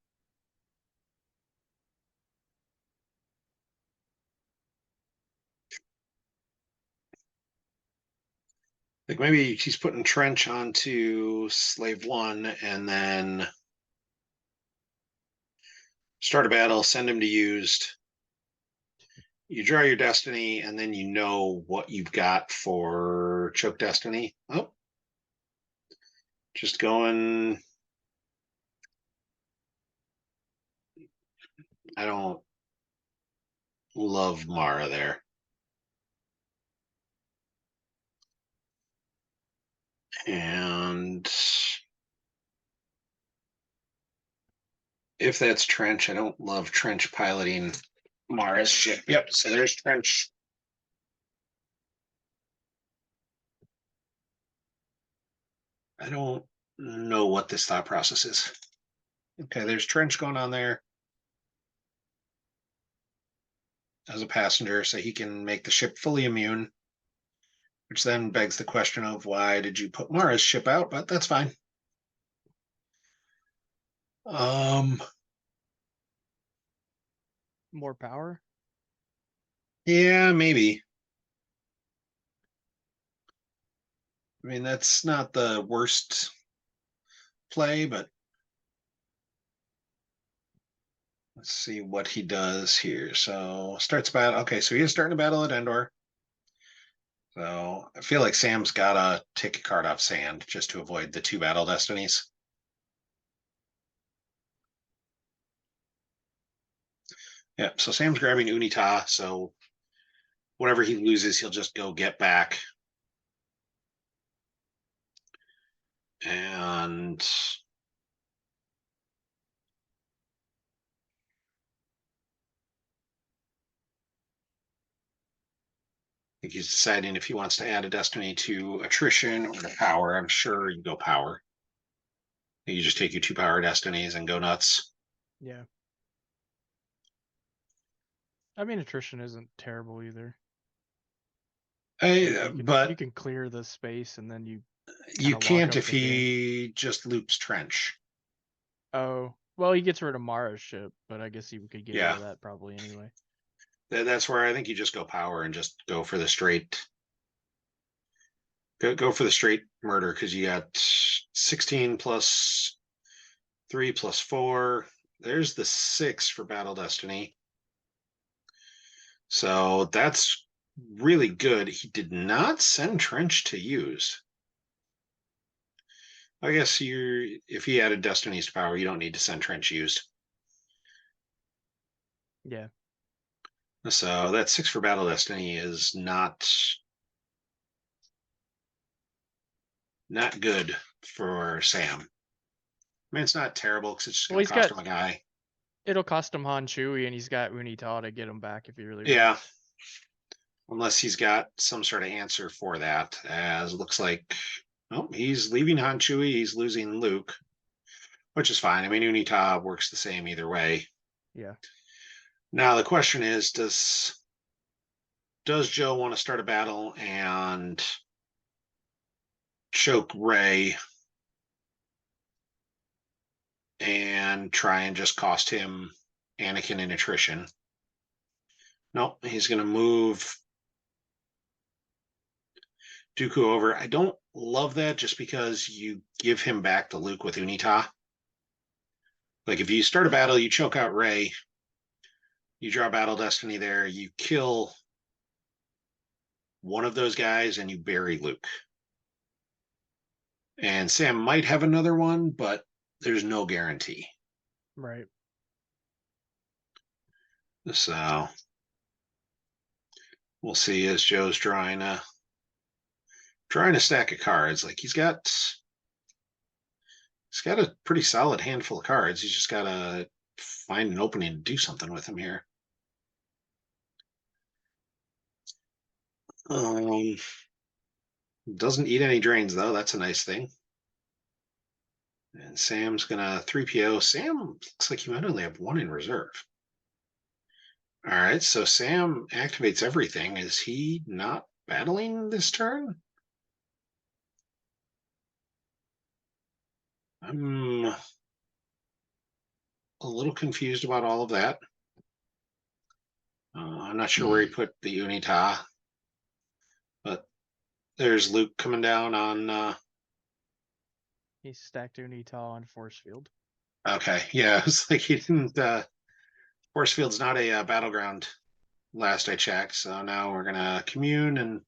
Like maybe he's putting Trench onto Slave 1 and then start a battle, send him to used. You draw your destiny, and then you know what you've got for Choke Destiny. Oh, just going. I don't love Mara there. And if that's Trench, I don't love Trench piloting Mara's ship. Yep, so there's Trench. I don't know what this thought process is. Okay, there's Trench going on there as a passenger, so he can make the ship fully immune, which then begs the question of why did you put Mara's ship out? But that's fine. More power. Yeah, maybe. I mean, that's not the worst play, but let's see what he does here. So starts battle. Okay, so he is starting a battle at Endor. So I feel like Sam's gotta take a card off Sand just to avoid the 2 battle destinies. Yeah, so Sam's grabbing Unita, so whatever he loses, he'll just go get back. And I think he's deciding if he wants to add a destiny to attrition or to power. I'm sure you go power. You just take your 2 power destinies and go nuts. Yeah. I mean, attrition isn't terrible either. But you can clear the space and then you you kinda lock can't up if the game. he just loops Trench. Oh, well, he gets rid of Mara's ship, but I guess he could get rid Yeah. of that probably anyway. That's where I think you just go power and just go for the straight. Go for the straight murder because you got 16 plus 3 plus 4. There's the 6 for Battle Destiny. So that's really good. He did not send Trench to use. I guess if he added Destinies to power, you don't need to send Trench used. Yeah. So that 6 for Battle Destiny is not good for Sam. I mean, it's not terrible because it's just going to cost him a guy. It'll cost him Han Chewie, and he's got Unita to get him back if he really Yeah. wants. Unless he's got some sort of answer for that, as it looks like Oh, he's leaving Han Chewie. He's losing Luke, which is fine. I mean, Unita works the same either way. Yeah. Now the question is, does Joe want to start a battle and choke Ray and try and just cost him Anakin in attrition? Nope, he's going to move Dooku over. I don't love that just because you give him back to Luke with Unita. Like if you start a battle, you choke out Ray, you draw Battle Destiny there, you kill one of those guys, and you bury Luke. And Sam might have another one, but there's no guarantee. Right. So we'll see as Joe's drawing a stack of cards. Like he's got a pretty solid handful of cards. He's just got to find an opening to do something with them here. Doesn't eat any drains though. That's a nice thing. And Sam's gonna 3PO. Sam looks like he might only have one in reserve. All right, so Sam activates everything. Is he not battling this turn? I'm a little confused about all of that. I'm not sure where he put the Unita, but there's Luke coming down on. He stacked Unita on force field. Okay, yeah, it's like he didn't. Force field's not a battleground. Last I checked, so now we're gonna commune and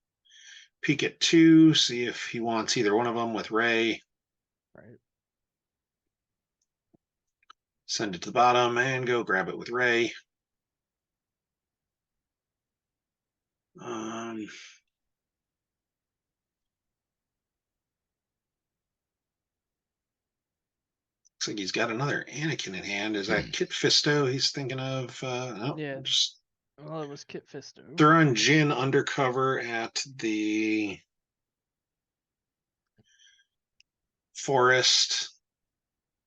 peek at 2, see if he wants either one of them with Ray. Right. Send it to the bottom and go grab it with Ray. Looks like he's got another Anakin in hand. Is that Kit Fisto he's thinking of? No, Yeah. just Well, it was Kit Fisto. throwing Jin undercover at the forest.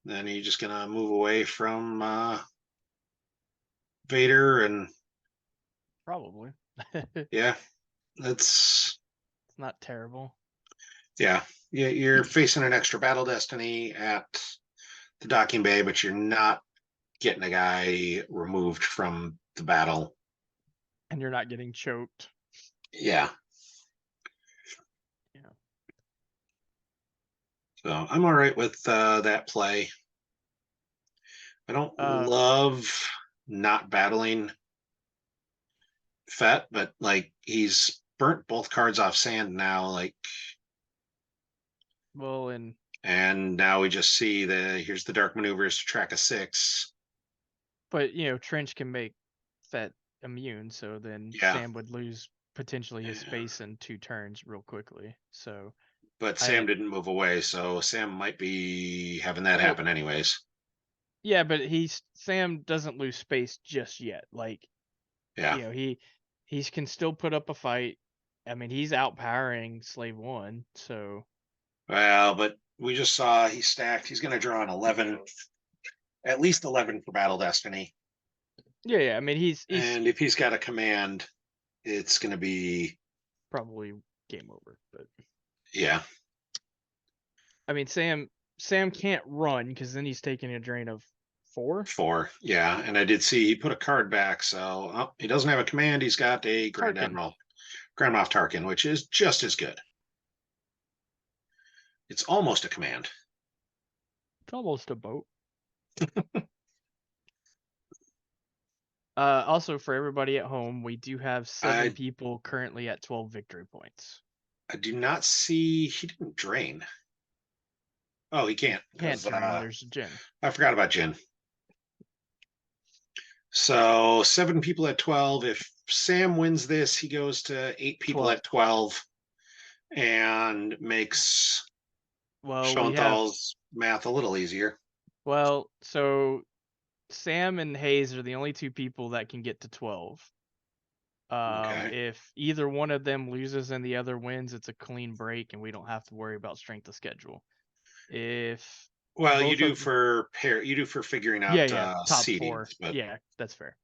Then he's just gonna move away from Vader, and Probably. It's yeah, that's not terrible. yeah. You're facing an extra battle destiny at the docking bay, but you're not getting a guy removed from the battle. And you're not getting choked. Yeah. Yeah. So I'm all right with that play. I don't love not battling Fett, but like he's burnt both cards off sand now. Like, well, and now we just see here's the dark maneuvers to track a 6. but Trench can make Fett immune, so then Yeah. Sam would lose potentially his space in 2 turns real quickly. So, but Sam didn't move away, so Sam might be having that happen anyways. Yeah, but Sam doesn't lose space just yet. Like, Yeah. he can still put up a fight. I mean, he's outpowering Slave 1, so. Well, but we just saw he stacked. He's going to draw an 11, at least 11 for Battle Destiny. Yeah. I mean, he's and if he's got a command, it's going to be probably game over. But yeah. I mean, Sam can't run because then he's taking a drain of 4. 4, yeah. And I did see he put a card back, so he doesn't have a command. He's got a Grand Admiral, Grand Moff Tarkin, which is just as good. It's almost a command. It's almost a boat. Also, for everybody at home, we do have 7 people currently at 12 victory points. I do not see. He didn't drain. Oh, he can't. Can't drain. There's Jin. I forgot about Jin. So 7 people at 12. If Sam wins this, he goes to 8 people at 12 and makes Schoenthал's math a little easier. Well, so Sam and Hayes are the only 2 people that can get to 12. Okay. If either one of them loses and the other wins, it's a clean break, and we don't have to worry about strength of schedule. If Well, you both do of for you do for figuring yeah, out yeah, top seedings, four, but yeah, that's fair.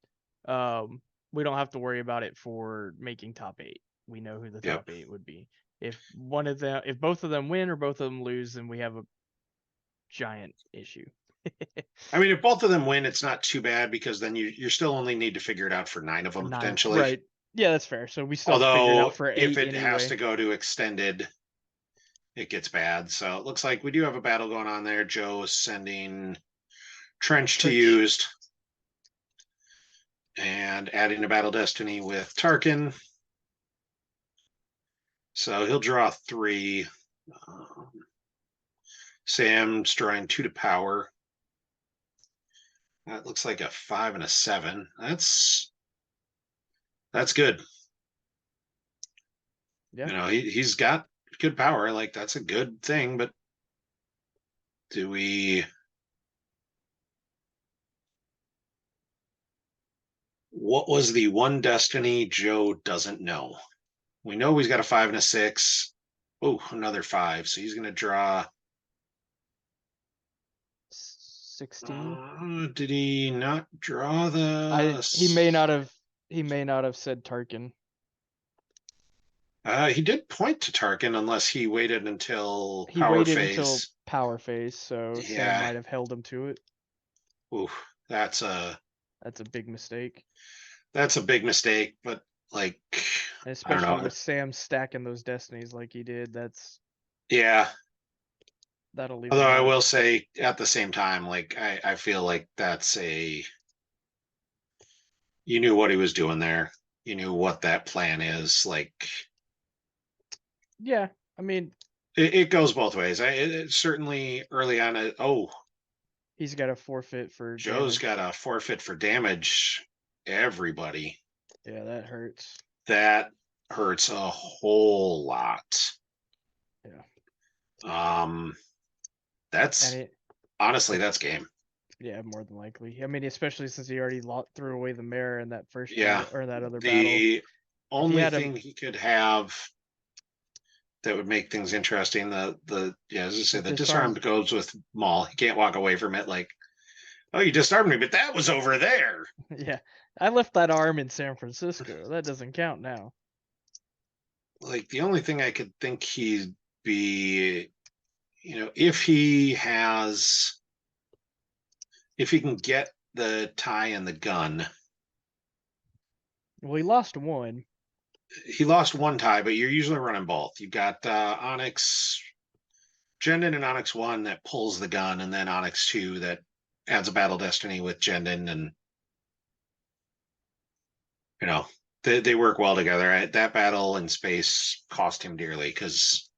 We don't have to worry about it for making top 8. We know who the yep. top 8 would be. If both of them win or both of them lose, then we have a giant issue. I mean, if both of them win, it's not too bad because then you still only need to figure it out for 9 of For them 9, potentially. right? Yeah, that's fair. So we still have to figure it out Although for if 8 it has anyway. to go to extended, it gets bad. So it looks like we do have a battle going on there. Joe is sending Trench to Trench. used and adding a Battle Destiny with Tarkin. So he'll draw 3. Um, Sam's drawing 2 to power. That looks like a 5 and a 7. That's good. Yeah. He's got good power. Like that's a good thing. But do we? What was the one destiny Joe doesn't know? We know he's got a 5 and a 6. Oh, another 5. So he's going to draw. 16. Did he not draw the? He may not have said Tarkin. He did point to Tarkin unless he waited until He power waited until phase. power phase, so Sam Yeah. might have held him to it. Ooh, that's a That's a big mistake. that's a big mistake. But like, And I don't especially know. with Sam stacking those destinies like he did, Yeah. that'll leave a Although I lot of will say at the same time, like I feel like that's a you knew what he was doing there. You knew what that plan is. Like yeah, I mean, it goes both ways. It certainly early on. he's got a forfeit for Joe's got damage. a forfeit for damage. Everybody Yeah, that hurts. that hurts a whole lot. Yeah. Um, And that's it honestly that's game. yeah, more than likely. I mean, especially since he already threw away the mirror in that first Yeah, battle or that other battle. the If he only had him thing he could have that would make things interesting. The yeah, as I say, the the disarm disarmed goes with Maul. He can't walk away from it like, oh, you disarmed me, but that was over there. yeah. I left that arm in San Francisco. That doesn't count now. Like the only thing I could think he'd be, if he can get the tie and the gun. Well, he lost one. He lost one tie, but you're usually running both. You've got Onyx Jendon and Onyx 1 that pulls the gun, and then Onyx 2 that adds a battle destiny with Jendon, and you know they work well together. That battle in space cost him dearly because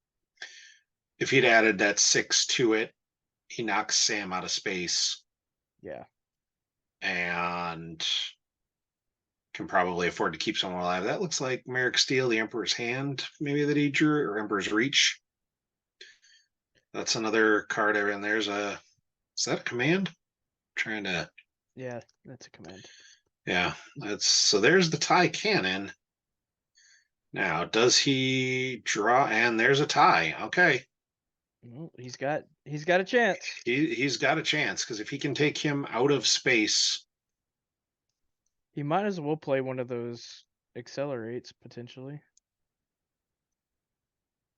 if he'd added that 6 to it, he knocks Sam out of space Yeah. and can probably afford to keep someone alive. That looks like Merrick Steele, the Emperor's Hand, maybe that he drew, or Emperor's Reach. That's another card, and there's is that a command? I'm trying to Yeah, that's a command. Yeah, that's so there's the tie cannon. Now, does he draw? And there's a tie. Okay. Well, he's got a chance. He's got a chance because if he can take him out of space, He might as well play one of those accelerates potentially.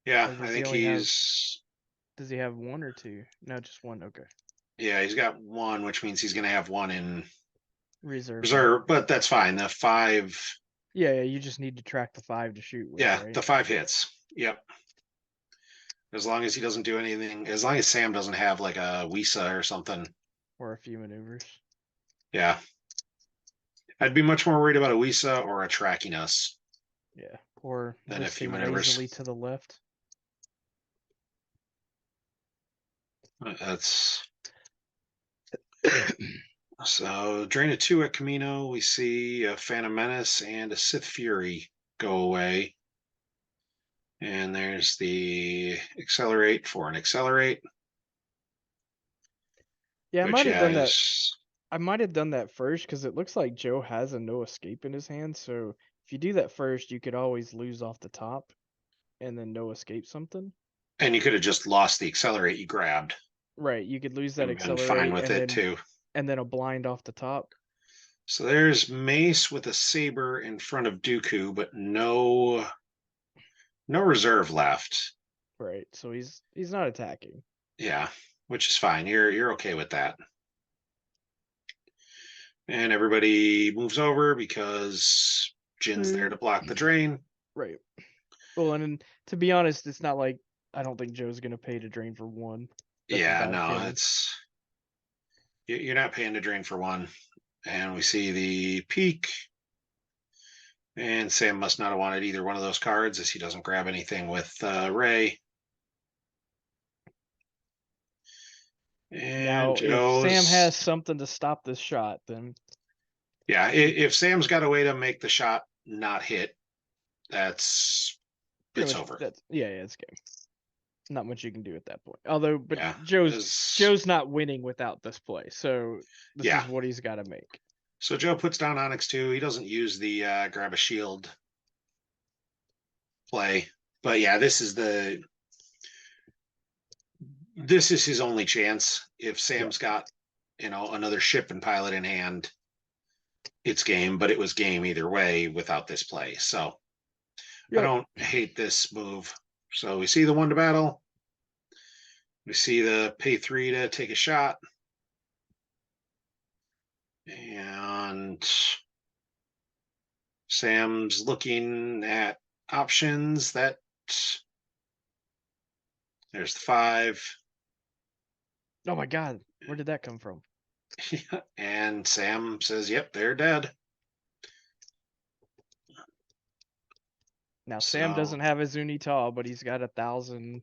yeah, Or I does he think only have he's does he have one or two? No, just one. Okay. yeah, he's got one, which means he's gonna have one in Reserve, right? reserve, but that's fine. The 5, Yeah, yeah, you just need to track the 5 to shoot with, yeah, right? the 5 hits. Yep. As long as he doesn't do anything, as long as Sam doesn't have like a Wisa or something. Or a few maneuvers. Yeah. I'd be much more worried about a Wisa or a tracking us Yeah. Or than a few listing maneuvers. lazily to the left. That's so drain a 2 at Camino. We see a Phantom Menace and a Sith Fury go away. And there's the accelerate for an accelerate, Yeah, which yeah is I might have done that first because it looks like Joe has a no escape in his hand. So If you do that first, you could always lose off the top and then no escape something. And you could have just lost the accelerate you grabbed Right, you could lose that and been fine accelerate with it too. and then a blind off the top. So there's Mace with a saber in front of Dooku, but no reserve left. Right, so he's not attacking. Yeah, which is fine. You're okay with that. And everybody moves over because Jin's there to block the drain. Right. Well, and to be honest, it's not like I don't think Joe's gonna pay to drain for one. That's a Yeah, bad no, feeling. it's you're not paying to drain for one. And we see the peak. And Sam must not have wanted either one of those cards as he doesn't grab anything with Ray. And Now, if Sam Joe's. has something to stop this shot, then Yeah, if Sam's got a way to make the shot not hit, that's pretty it's much over. yeah, it's game. Not much you can do at that point. Although, but Yeah, Joe's not winning without this play, so this yeah. is what he's got to make. So Joe puts down Onyx too. He doesn't use the grab a shield play, but yeah, this is his only chance. If Yeah. Sam's got another ship and pilot in hand, it's game. But it was game either way without this play. So I Yep. don't hate this move. So we see the one to battle. We see the pay 3 to take a shot. And Sam's looking at options. There's the 5. Oh my God, where did that come from? And Sam says, yep, they're dead. Now Sam So doesn't have a Zunita, but he's got 1,000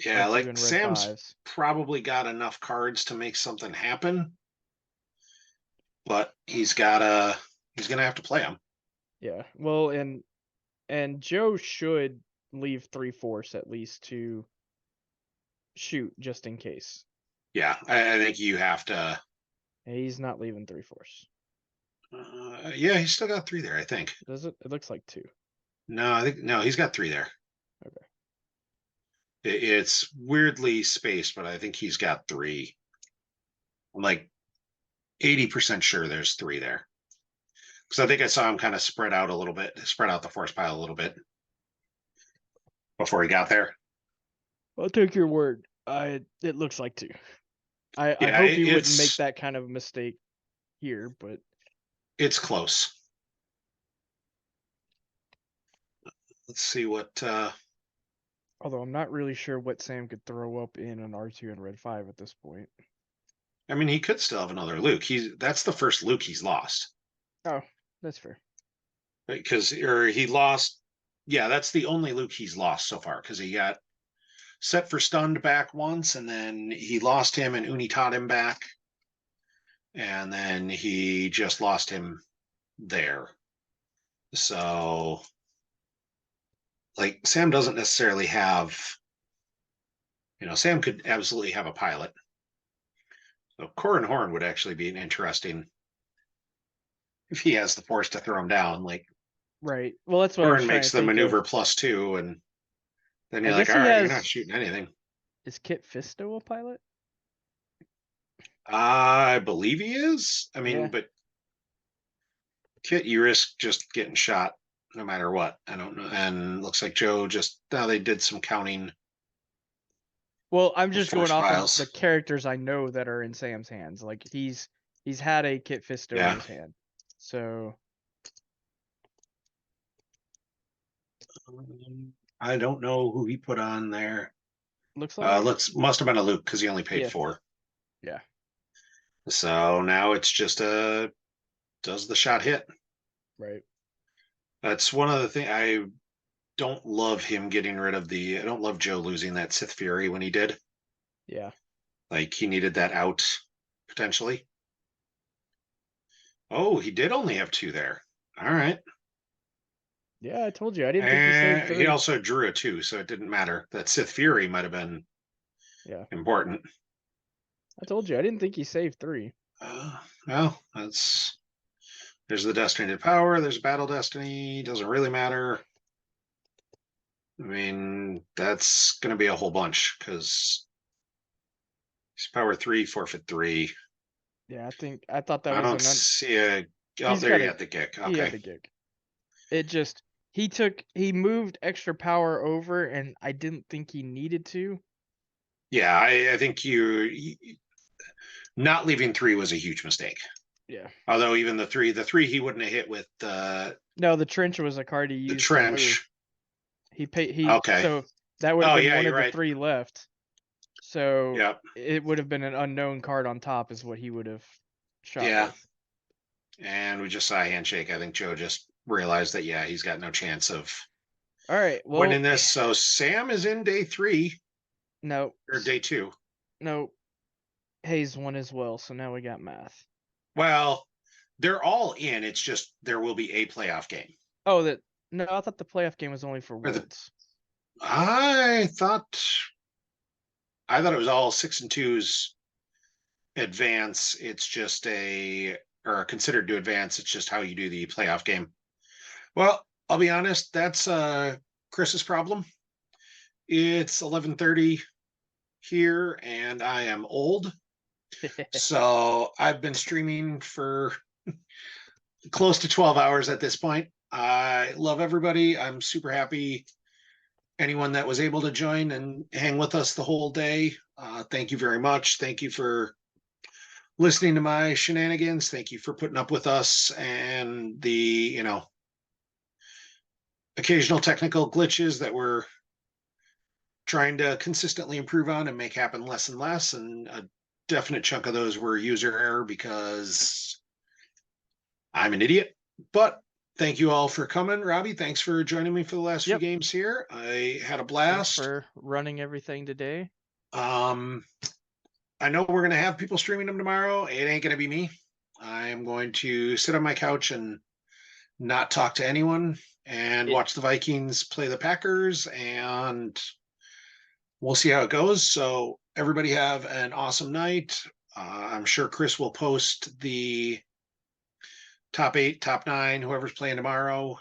yeah, R2 like and red Sam's fives. probably got enough cards to make something happen, but he's gonna have to play them. Yeah. Well, and Joe should leave 3/4 at least to shoot just in case. Yeah, I think you have to. He's not leaving 3/4. Yeah, he's still got 3 there. I think. Does it? It looks like 2. No, I think no, he's got 3 there. Okay. It's weirdly spaced, but I think he's got 3. I'm like 80% sure there's 3 there. Because I think I saw him kind of spread out the force pile a little bit before he got there. I'll take your word. It looks like 2. I Yeah, hope he wouldn't make that kind of mistake here, but it's close. Let's see what. although I'm not really sure what Sam could throw up in an R2 and red 5 at this point. I mean, he could still have another Luke. That's the first Luke he's lost. Oh, that's fair. Because he lost. Yeah, that's the only Luke he's lost so far. Because he got set for stunned back once, and then he lost him, and Uni taught him back, and then he just lost him there. So, like, Sam doesn't necessarily have. Sam could absolutely have a pilot. So Corin Horn would actually be an interesting if he has the force to throw him down. Like Right. Well, that's what I was Corin trying makes to the think maneuver of. +2, and then I you're like, guess all he right, you're not has. shooting anything. Is Kit Fisto a pilot? I believe he is. I mean, Yeah. but Kit, you risk just getting shot no matter what. I don't know. And looks like Joe just now they did some counting Well, I'm of just going force off of the piles. characters I know that are in Sam's hands. Like he's had a Kit Fisto in Yeah. his hand. So I don't know who he put on there. looks like Must have been a Luke because he only paid yeah. 4. Yeah. So now it's just does the shot hit? Right. That's one of the things I don't love him getting rid of I don't love Joe losing that Sith Fury when he did. Yeah. Like he needed that out potentially. Oh, he did only have 2 there. All right. Yeah, I told you. I didn't think he saved And he 3. also drew a 2, so it didn't matter. That Sith Fury might have been Yeah. important. I told you. I didn't think he saved 3. Well, that's There's the Destiny to Power. There's Battle Destiny. Doesn't really matter. I mean, that's going to be a whole bunch because he's Power 3, Forfeit 3. Yeah, I thought that I was don't see a. Oh, he's there got you a had the kick. he had Okay. the gig. It just he moved extra power over, and I didn't think he needed to. Yeah, I think you not leaving 3 was a huge mistake. Yeah. Although even the three he wouldn't have hit with No, the trench was a card he the used to move. trench. Okay. So that would have Oh been yeah, one you're of the right. 3 left. So Yep. it would have been an unknown card on top is what he would have shot Yeah. with. And we just saw a handshake. I think Joe just realized that yeah, he's got no chance of All right. winning Well, this. So Sam is in day 3 no. or day 2. No. Hayes won as well, so now we got math. Well, they're all in. It's just there will be a playoff game. Oh, that no, I thought the playoff game was only for Or the Worlds. I thought it was all 6 and 2s advance. It's just or considered to advance. It's just how you do the playoff game. Well, I'll be honest, that's Chris's problem. It's 11:30 here and I am old. So, I've been streaming for close to 12 hours at this point. I love everybody. I'm super happy anyone that was able to join and hang with us the whole day. Thank you very much. Thank you for listening to my shenanigans. Thank you for putting up with us and the, occasional technical glitches that we're trying to consistently improve on and make happen less and less. And a definite chunk of those were user error because I'm an idiot. But thank you all for coming. Robbie, thanks for joining me for the last few Yep. games here. I had a Thanks blast. for running everything today. I know we're going to have people streaming them tomorrow. It ain't going to be me. I'm going to sit on my couch and not talk to anyone and It watch the Vikings play the Packers, and we'll see how it goes. So everybody have an awesome night. I'm sure Chris will post the top 8, top 9, whoever's playing tomorrow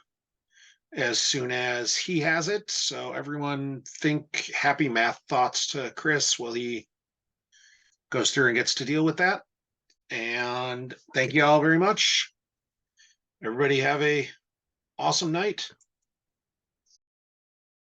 as soon as he has it. So everyone think happy math thoughts to Chris while he goes through and gets to deal with that. And thank you all very much. Everybody have a awesome night.